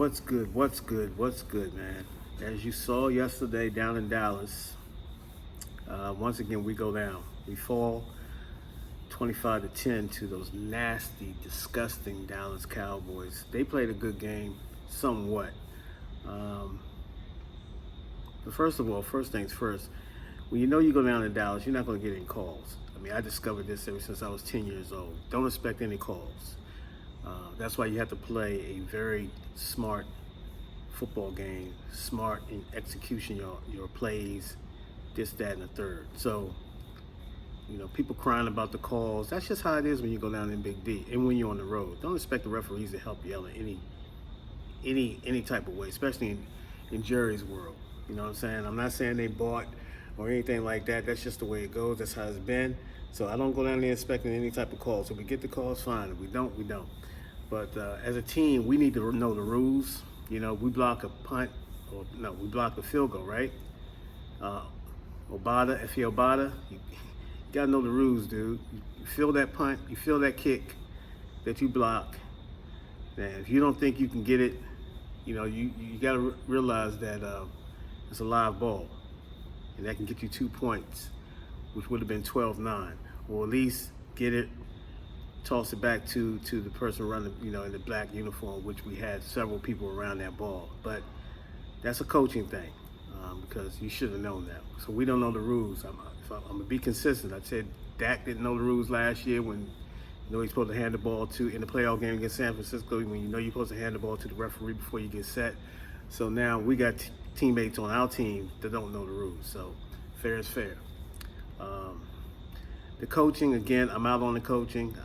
What's good? What's good? What's good, man? As you saw yesterday down in Dallas, once again we go down. We fall 25-10 to those nasty, disgusting Dallas Cowboys. They played a good game, somewhat. Um, but first of all, first things first, when you know you go down to Dallas, you're not going to get any calls. I mean, I discovered this ever since I was 10 years old. Don't expect any calls. That's why you have to play a very smart football game, smart in execution, your plays, this, that, and the third. So, people crying about the calls. That's just how it is when you go down in Big D and when you're on the road. Don't expect the referees to help you out in any type of way, especially in Jerry's world. You know what I'm saying? I'm not saying they bought or anything like that. That's just the way it goes. That's how it's been. So I don't go down there expecting any type of calls. If we get the calls, fine. If we don't, we don't. But as a team, we need to know the rules. We block a punt, we block a field goal, right? Obata, you gotta know the rules, dude. You feel that punt, you feel that kick that you block. And if you don't think you can get it, you gotta realize that it's a live ball, and that can get you 2 points, which would have been 12-9, or at least get it. Toss it back to the person running, in the black uniform, which we had several people around that ball. But that's a coaching thing, because you should have known that. So we don't know the rules. I'm gonna be consistent. I said Dak didn't know the rules last year when he's supposed to hand the ball to in the playoff game against San Francisco. When you're supposed to hand the ball to the referee before you get set. So now we got teammates on our team that don't know the rules. So fair is fair. The coaching, again, I'm out on the coaching.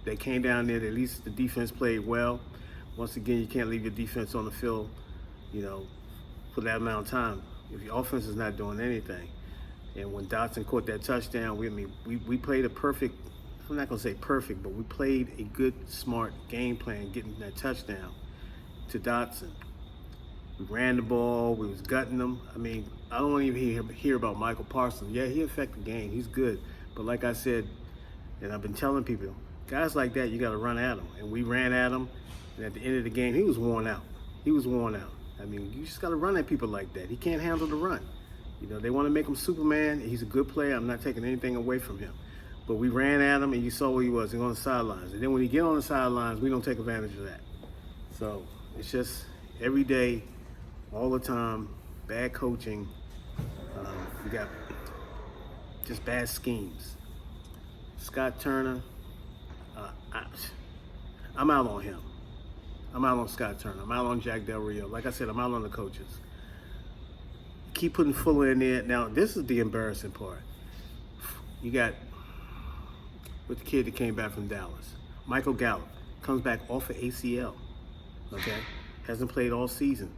They came down there, at least the defense played well. Once again, you can't leave your defense on the field, for that amount of time if your offense is not doing anything. And when Dotson caught that touchdown, we played a perfect, I'm not going to say perfect, but we played a good, smart game plan getting that touchdown to Dotson. We ran the ball, we was gutting them. I don't want to even hear about Michael Parsons. Yeah, he affected the game, he's good. But like I said, and I've been telling people, guys like that, you got to run at them. And we ran at him, and at the end of the game, he was worn out. You just got to run at people like that. He can't handle the run. They want to make him Superman. He's a good player. I'm not taking anything away from him. But we ran at him, and you saw where he was. He was on the sidelines. And then when he get on the sidelines, we don't take advantage of that. So it's just every day, all the time, bad coaching. We got just bad schemes. Scott Turner, I'm out on him. I'm out on Scott Turner. I'm out on Jack Del Rio. Like I said, I'm out on the coaches. Keep putting Fuller in there. Now, this is the embarrassing part. You got with the kid that came back from Dallas, Michael Gallup, comes back off of ACL. Okay, hasn't played all season,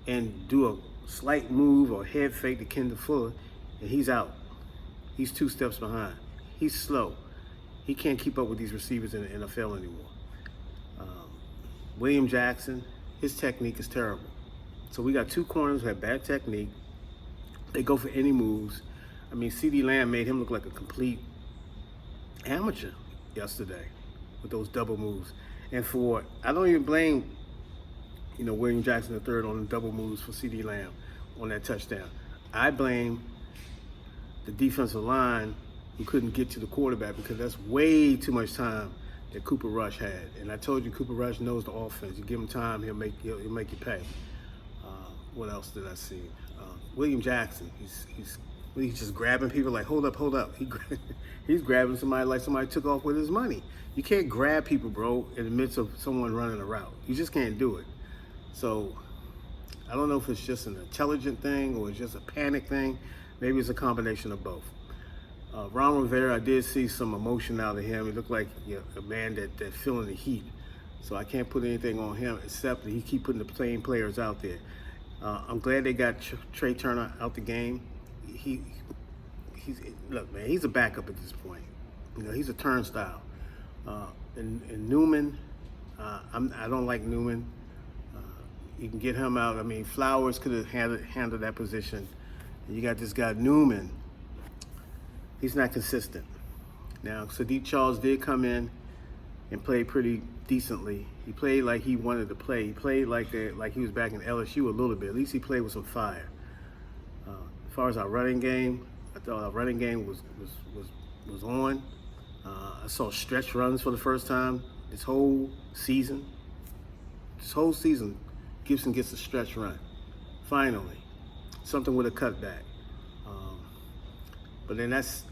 and do a slight move or head fake to Kendall Fuller, and he's out. He's 2 steps behind. He's slow. He can't keep up with these receivers in the NFL anymore. William Jackson, his technique is terrible. So we got 2 corners who have bad technique. They go for any moves. CeeDee Lamb made him look like a complete amateur yesterday with those double moves. And I don't even blame, William Jackson III on the double moves for CeeDee Lamb on that touchdown. I blame the defensive line who couldn't get to the quarterback, because that's way too much time that Cooper Rush had. And I told you, Cooper Rush knows the offense. You give him time, he'll make you pay. What else did I see? William Jackson, he's just grabbing people like, hold up. He's grabbing somebody like somebody took off with his money. You can't grab people, bro, in the midst of someone running a route. You just can't do it. So I don't know if it's just an intelligent thing or it's just a panic thing. Maybe it's a combination of both. Ron Rivera, I did see some emotion out of him. He looked like a man that feeling the heat. So I can't put anything on him except that he keep putting the same players out there. I'm glad they got Trey Turner out the game. Look, man, he's a backup at this point. He's a turnstile. And Newman, I don't like Newman. You can get him out. Flowers could have handled that position. And you got this guy Newman. He's not consistent. Now, Sadiq Charles did come in and played pretty decently. He played like he wanted to play. He played like he was back in LSU a little bit. At least he played with some fire. As far as our running game, I thought our running game was on. I saw stretch runs for the first time this whole season. This whole season, Gibson gets a stretch run. Finally, something with a cutback. But then that's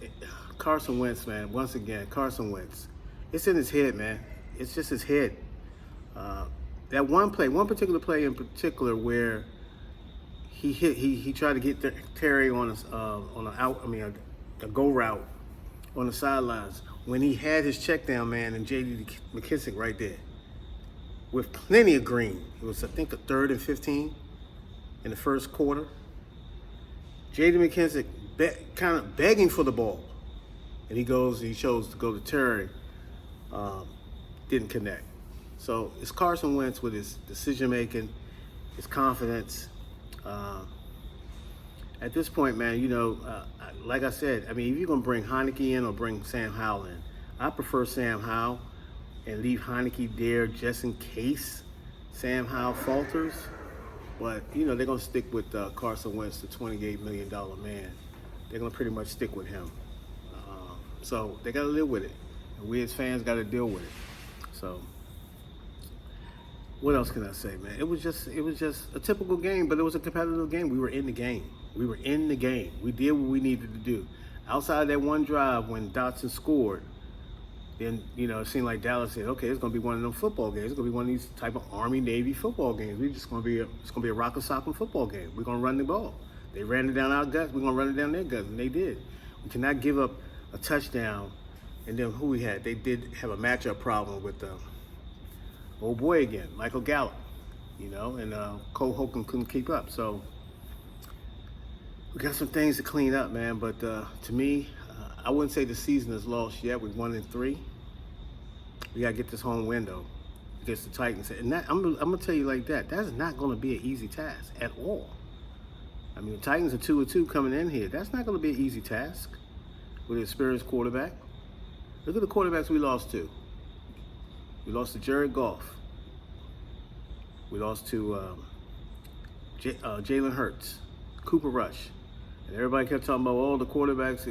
Carson Wentz, man. Once again, Carson Wentz. It's in his head, man. It's just his head. That one particular play in particular, where he tried to get Terry on a go route on the sidelines when he had his check down man and J.D. McKissick right there with plenty of green. It was, I think, a 3rd and 15 in the first quarter. J.D. McKissick kind of begging for the ball, and he chose to go to Terry. Didn't connect. So it's Carson Wentz with his decision making, his confidence. At this point, man, like I said, I mean, if you're gonna bring Heineke in or bring Sam Howell in, I prefer Sam Howell and leave Heineke there just in case Sam Howell falters. But they're gonna stick with Carson Wentz, the $28 million man. They're gonna pretty much stick with him. So they gotta live with it, and we as fans gotta deal with it. So what else can I say, man? It was just a typical game, but it was a competitive game. We were in the game. We did what we needed to do. Outside of that one drive when Dotson scored, then it seemed like Dallas said, okay, it's gonna be one of them football games. It's gonna be one of these type of Army-Navy football games. It's gonna be a rock and sock football game. We're gonna run the ball. They ran it down our guts. We're gonna run it down their guts, and they did. We cannot give up a touchdown. And then who we had? They did have a matchup problem with old boy again, Michael Gallup, and Cole Holcomb couldn't keep up. So we got some things to clean up, man. But to me, I wouldn't say the season is lost yet. We're 1-3. We gotta get this home window against the Titans, and I'm gonna tell you like that. That's not gonna be an easy task at all. I mean, the Titans are 2-2 coming in here. That's not gonna be an easy task with an experienced quarterback. Look at the quarterbacks we lost to. We lost to Jared Goff. We lost to Jalen Hurts, Cooper Rush. And everybody kept talking about, the quarterbacks,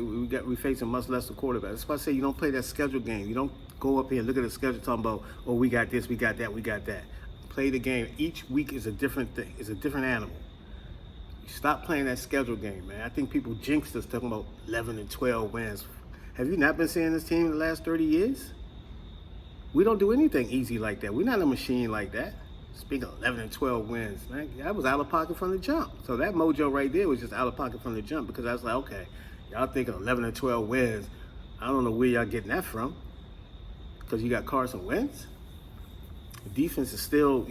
we facing much less the quarterbacks. That's why I say you don't play that schedule game. You don't go up here and look at the schedule talking about, we got this, we got that, we got that. Play the game. Each week is a different thing, is a different animal. You stop playing that schedule game, man. I think people jinxed us talking about 11 and 12 wins. Have you not been seeing this team in the last 30 years? We don't do anything easy like that. We're not a machine like that. Speaking of 11 and 12 wins, man, that was out of pocket from the jump. So that mojo right there was just out of pocket from the jump, because I was like, okay, y'all thinking 11 and 12 wins. I don't know where y'all getting that from, because you got Carson Wentz. The defense is still,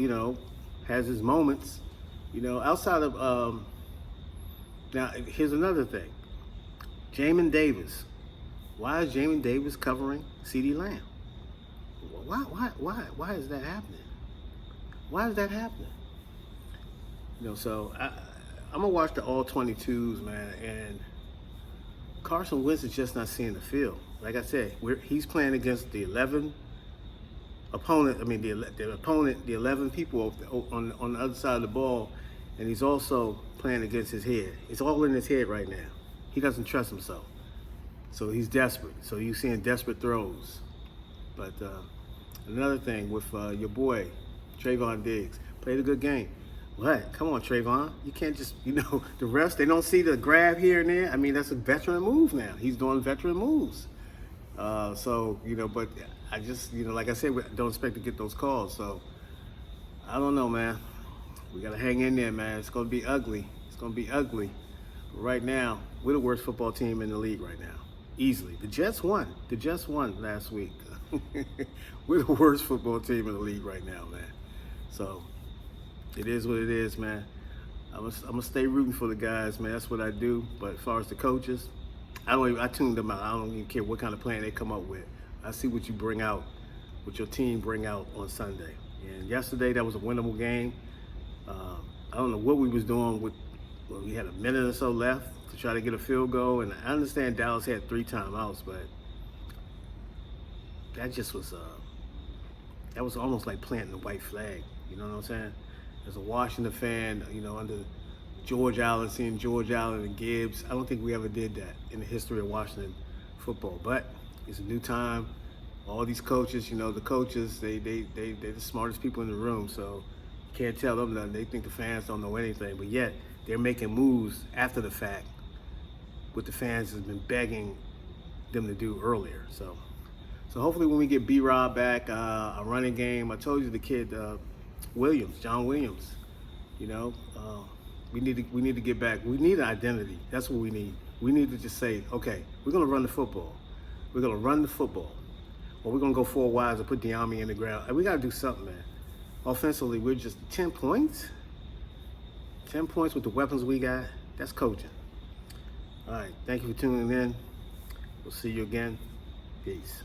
has its moments. Outside of, now here's another thing. Jamin Davis. Why is Jamin Davis covering CeeDee Lamb? Why is that happening? Why is that happening? So I'm gonna watch the all 22s, man, and Carson Wentz is just not seeing the field. Like I said, he's playing against the 11 opponent. I mean, the opponent, the 11 people on the other side of the ball, and he's also playing against his head. It's all in his head right now. He doesn't trust himself. So he's desperate. So you're seeing desperate throws. But another thing with your boy, Trayvon Diggs, played a good game. What? Come on, Trayvon. You can't just, the refs, they don't see the grab here and there. I mean, that's a veteran move now. He's doing veteran moves. But I just, like I said, we don't expect to get those calls. So I don't know, man. We got to hang in there, man. It's going to be ugly. It's going to be ugly. But right now, we're the worst football team in the league right now. Easily. The Jets won. The Jets won last week. We're the worst football team in the league right now, man. So it is what it is, man. I'm gonna stay rooting for the guys, man. That's what I do. But as far as the coaches, I tune them out. I don't even care what kind of plan they come up with. I see what you bring out, what your team bring out on Sunday. And yesterday, that was a winnable game. I don't know what we was doing we had a minute or so left to try to get a field goal. And I understand Dallas had 3 timeouts, but that just was That was almost like planting the white flag. You know what I'm saying? As a Washington fan, under George Allen, seeing George Allen and Gibbs, I don't think we ever did that in the history of Washington football. But it's a new time. All these coaches, the coaches, they're the smartest people in the room. So you can't tell them nothing. They think the fans don't know anything. But yet they're making moves after the fact, what the fans have been begging them to do earlier. So hopefully when we get B-Rob back, a running game. I told you the kid John Williams. We need to get back. We need an identity. That's what we need. We need to just say, okay, we're gonna run the football. We're gonna run the football, or we're gonna go 4 wides and put Diami in the ground. And we gotta do something, man. Offensively, we're just 10 points. 10 points with the weapons we got. That's coaching. All right, thank you for tuning in. We'll see you again. Peace.